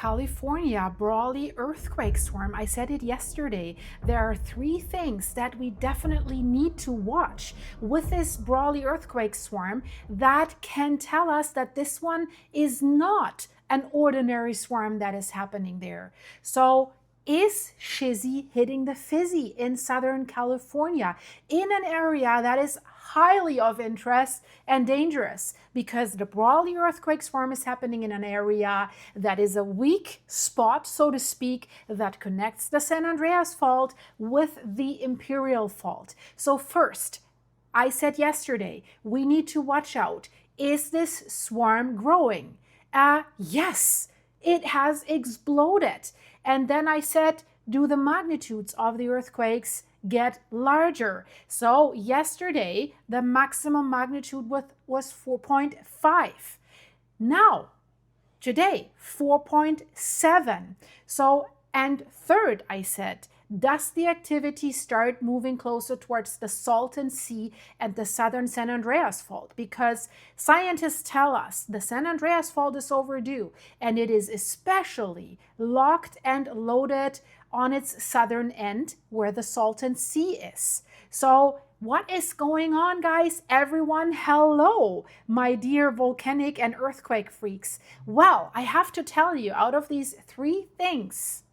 California Brawley earthquake swarm. I said it yesterday. There are three things that we definitely need to watch with this Brawley earthquake swarm that can tell us that this one is not an ordinary swarm that is happening there. So is Shizzy hitting the fizzy in Southern California in an area that is highly of interest and dangerous because the Brawley earthquake swarm is happening in an area that is a weak spot, so to speak, that connects the San Andreas Fault with the Imperial Fault. So first, I said yesterday, we need to watch out. Is this swarm growing? Yes, it has exploded. And then I said, do the magnitudes of the earthquakes get larger? So yesterday, the maximum magnitude was 4.5. Now, today, 4.7. So, and third, I said, does the activity start moving closer towards the Salton Sea and the southern San Andreas Fault? Because scientists tell us the San Andreas Fault is overdue, and it is especially locked and loaded on its southern end where the Salton Sea is. So what is going on, guys? Everyone, hello, my dear volcanic and earthquake freaks. Well, I have to tell you, out of these three things,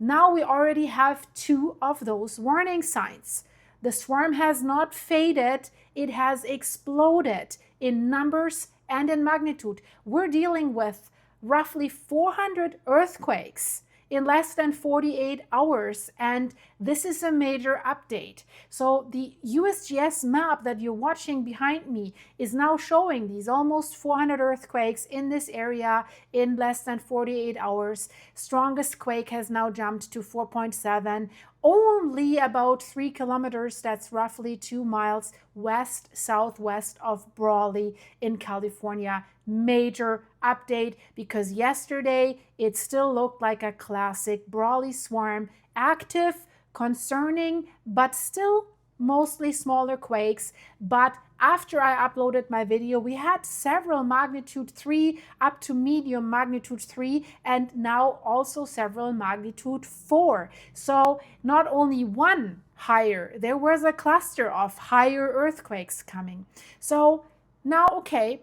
now we already have two of those warning signs. The swarm has not faded, it has exploded in numbers and in magnitude. We're dealing with roughly 400 earthquakes in less than 48 hours, and this is a major update. So the USGS map that you're watching behind me is now showing these almost 400 earthquakes in this area in less than 48 hours. Strongest quake has now jumped to 4.7, only about 3 kilometers, that's roughly 2 miles west southwest of Brawley in California. Major update, because yesterday it still looked like a classic Brawley swarm, active, concerning, but still mostly smaller quakes. But after I uploaded my video, we had several magnitude 3 up to medium magnitude 3, and now also several magnitude 4. So not only one higher, there was a cluster of higher earthquakes coming. So now, okay,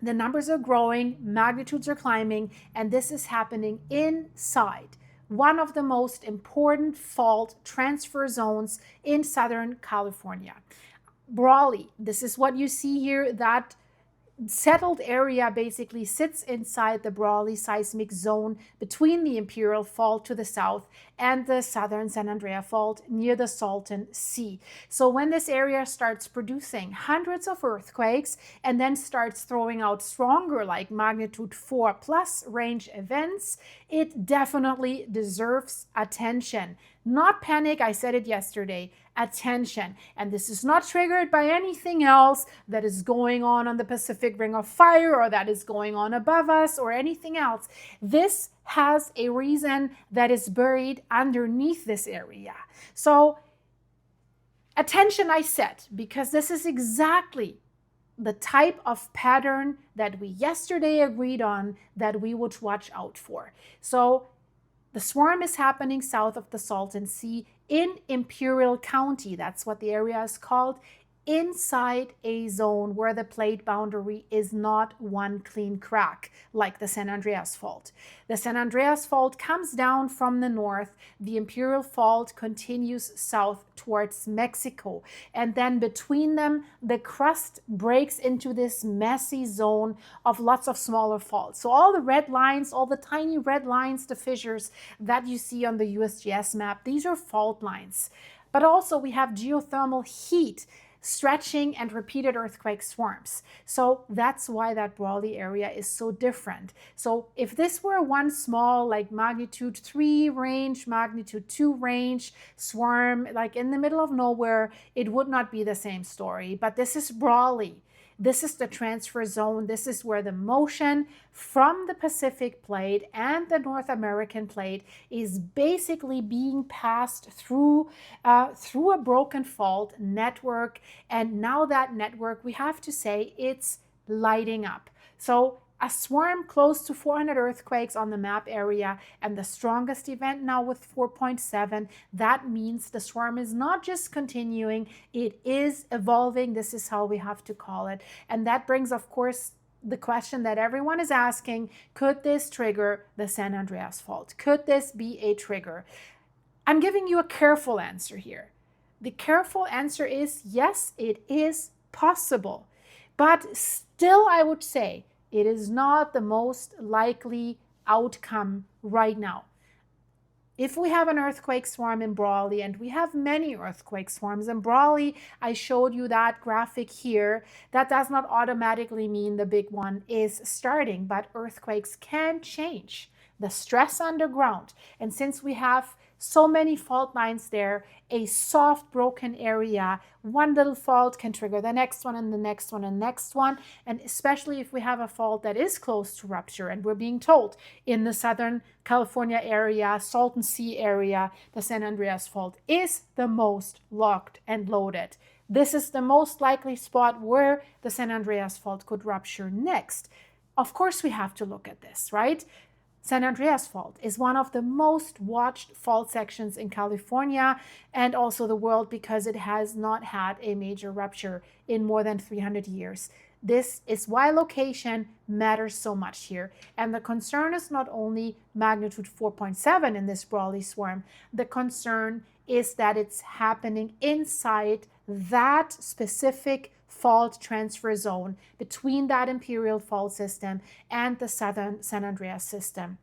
the numbers are growing, magnitudes are climbing, and this is happening inside one of the most important fault transfer zones in Southern California. Brawley, this is what you see here. That settled area basically sits inside the Brawley Seismic Zone between the Imperial Fault to the south and the southern San Andreas Fault near the Salton Sea. So when this area starts producing hundreds of earthquakes and then starts throwing out stronger, like magnitude 4 plus range events, it definitely deserves attention. Not panic, I said it yesterday, attention. And this is not triggered by anything else that is going on the Pacific Ring of Fire or that is going on above us or anything else. This has a reason that is buried underneath this area. So attention, I said, because this is exactly the type of pattern that we yesterday agreed on that we would watch out for. So the swarm is happening south of the Salton Sea in Imperial County. That's what the area is called, inside a zone where the plate boundary is not one clean crack like the San Andreas Fault. The San Andreas Fault comes down from the north. The Imperial Fault continues south towards Mexico. And then between them, the crust breaks into this messy zone of lots of smaller faults. So all the red lines, all the tiny red lines, the fissures that you see on the USGS map, these are fault lines. But also we have geothermal heat stretching and repeated earthquake swarms. So that's why that Brawley area is so different. So if this were one small, like magnitude 3 range, magnitude 2 range swarm, like in the middle of nowhere, it would not be the same story. But this is Brawley. This is the transfer zone. This is where the motion from the Pacific plate and the North American plate is basically being passed through a broken fault network. And now that network, we have to say, it's lighting up. So a swarm close to 400 earthquakes on the map area, and the strongest event now with 4.7. That means the swarm is not just continuing, it is evolving. This is how we have to call it. And that brings, of course, the question that everyone is asking: could this trigger the San Andreas Fault? Could this be a trigger? I'm giving you a careful answer here. The careful answer is yes, it is possible. But still, I would say it is not the most likely outcome right now. If we have an earthquake swarm in Brawley, and we have many earthquake swarms in Brawley, I showed you that graphic here, that does not automatically mean the big one is starting, but earthquakes can change the stress underground. And since we have so many fault lines there, a soft broken area, one little fault can trigger the next one and the next one and next one. And especially if we have a fault that is close to rupture, and we're being told in the Southern California area, Salton Sea area, the San Andreas Fault is the most locked and loaded. This is the most likely spot where the San Andreas Fault could rupture next. Of course, we have to look at this, right? San Andreas Fault is one of the most watched fault sections in California and also the world, because it has not had a major rupture in more than 300 years. This is why location matters so much here. And the concern is not only magnitude 4.7 in this Brawley swarm. The concern is that it's happening inside that specific fault transfer zone between that Imperial Fault system and the Southern San Andreas system.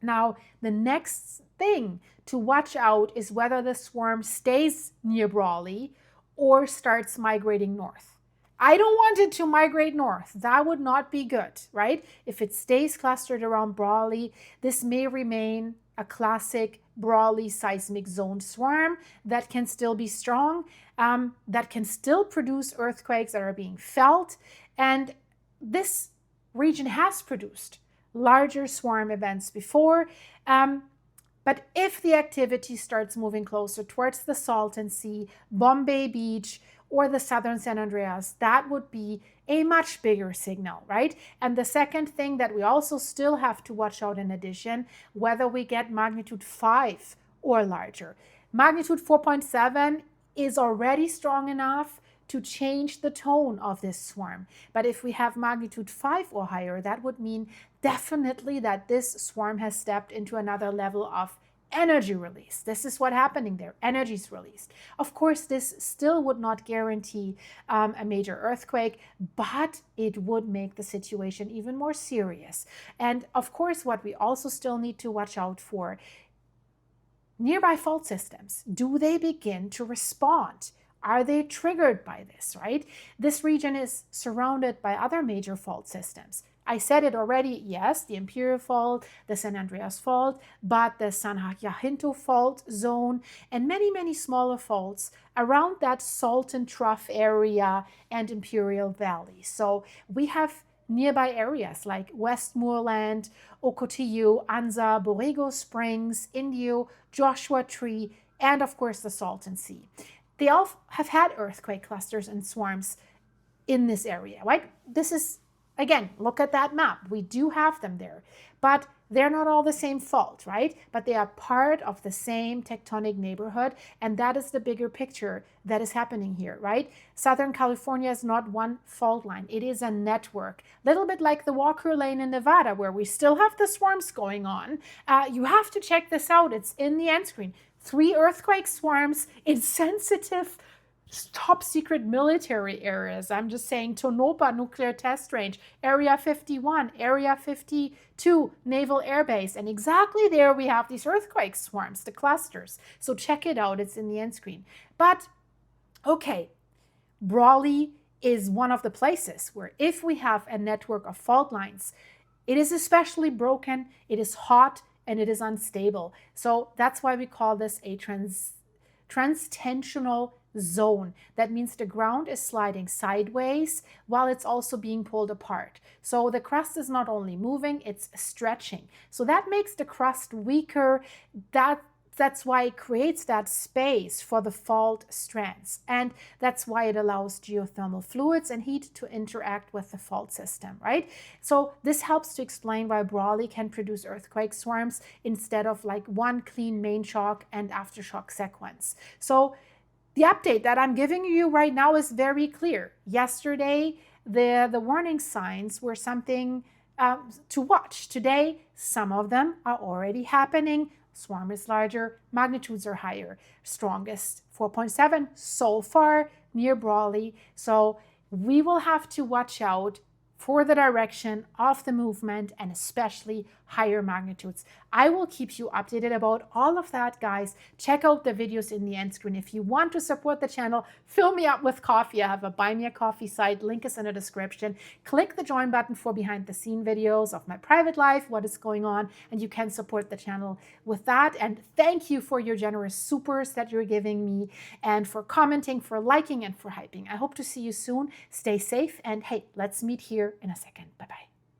Now, the next thing to watch out is whether the swarm stays near Brawley or starts migrating north. I don't want it to migrate north. That would not be good, right? If it stays clustered around Brawley, this may remain a classic Brawley Seismic Zone swarm that can still be strong, that can still produce earthquakes that are being felt. And this region has produced larger swarm events before. But if the activity starts moving closer towards the Salton Sea, Bombay Beach, or the Southern San Andreas, that would be a much bigger signal, right? And the second thing that we also still have to watch out, in addition, whether we get magnitude 5 or larger. Magnitude 4.7 is already strong enough to change the tone of this swarm. But if we have magnitude 5 or higher, that would mean definitely that this swarm has stepped into another level of energy release. This is what's happening there. Energy is released. Of course, this still would not guarantee a major earthquake, but it would make the situation even more serious. And of course, what we also still need to watch out for, nearby fault systems. Do they begin to respond? Are they triggered by this, right? This region is surrounded by other major fault systems. I said it already, yes, the Imperial Fault, the San Andreas Fault, but the San Jacinto Fault zone, and many, many smaller faults around that Salton Trough area and Imperial Valley. So we have nearby areas like Westmorland, Ocotillo, Anza, Borrego Springs, Indio, Joshua Tree, and of course the Salton Sea. They all have had earthquake clusters and swarms in this area, right? This is, again, look at that map. We do have them there, but they're not all the same fault, right? But they are part of the same tectonic neighborhood, and that is the bigger picture that is happening here, right? Southern California is not one fault line. It is a network, a little bit like the Walker Lane in Nevada, where we still have the swarms going on. You have to check this out. It's in the end screen. 3 earthquake swarms in sensitive, top secret military areas. I'm just saying Tonopah Nuclear Test Range, Area 51, Area 52, Naval Air Base. And exactly there we have these earthquake swarms, the clusters. So check it out. It's in the end screen. But, okay, Brawley is one of the places where if we have a network of fault lines, it is especially broken, it is hot, and it is unstable. So that's why we call this a transtensional zone. That means the ground is sliding sideways while it's also being pulled apart. So the crust is not only moving, it's stretching. So that makes the crust weaker. That that's why it creates that space for the fault strands. And that's why it allows geothermal fluids and heat to interact with the fault system, right? So this helps to explain why Brawley can produce earthquake swarms instead of like one clean main shock and aftershock sequence. So the update that I'm giving you right now is very clear. Yesterday, the warning signs were something to watch. Today, some of them are already happening. Swarm is larger, magnitudes are higher. Strongest 4.7 so far near Brawley. So we will have to watch out for the direction of the movement and especially higher magnitudes. I will keep you updated about all of that, guys. Check out the videos in the end screen. If you want to support the channel, fill me up with coffee. I have a Buy Me a Coffee site. Link is in the description. Click the join button for behind the scene videos of my private life, what is going on, and you can support the channel with that. And thank you for your generous supers that you're giving me and for commenting, for liking, and for hyping. I hope to see you soon. Stay safe, and hey, let's meet here in a second. Bye-bye.